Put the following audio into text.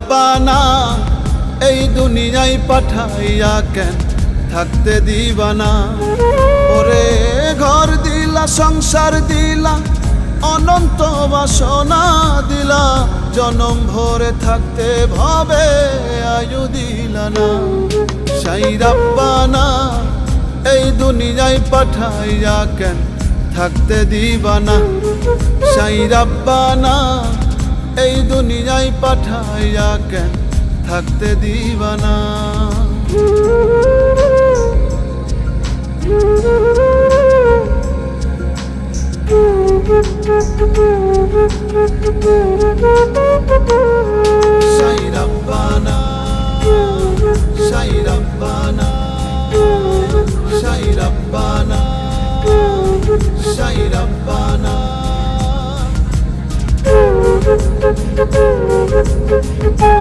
রাব্বানা এই দুনিয়ায় পাঠাইয়া কেন থাকতে দিবানা। ওরে ঘর দিলা সংসার দিলা অনন্ত বাসনা দিলা, জনম ভরে থাকতে ভাবে আয়ু দিলা না। সাই রাব্বানা এই দুনিয়ায় পাঠাইয়া কেন থাকতে দিবানা। সাই রাব্বানা এই দুনিয়ায় পাঠাইয়া কেন থাকতে দিবানা। সাই রাব্বানা সাই রাব্বানা সাই রাব্বানা সাই রাব্বানা।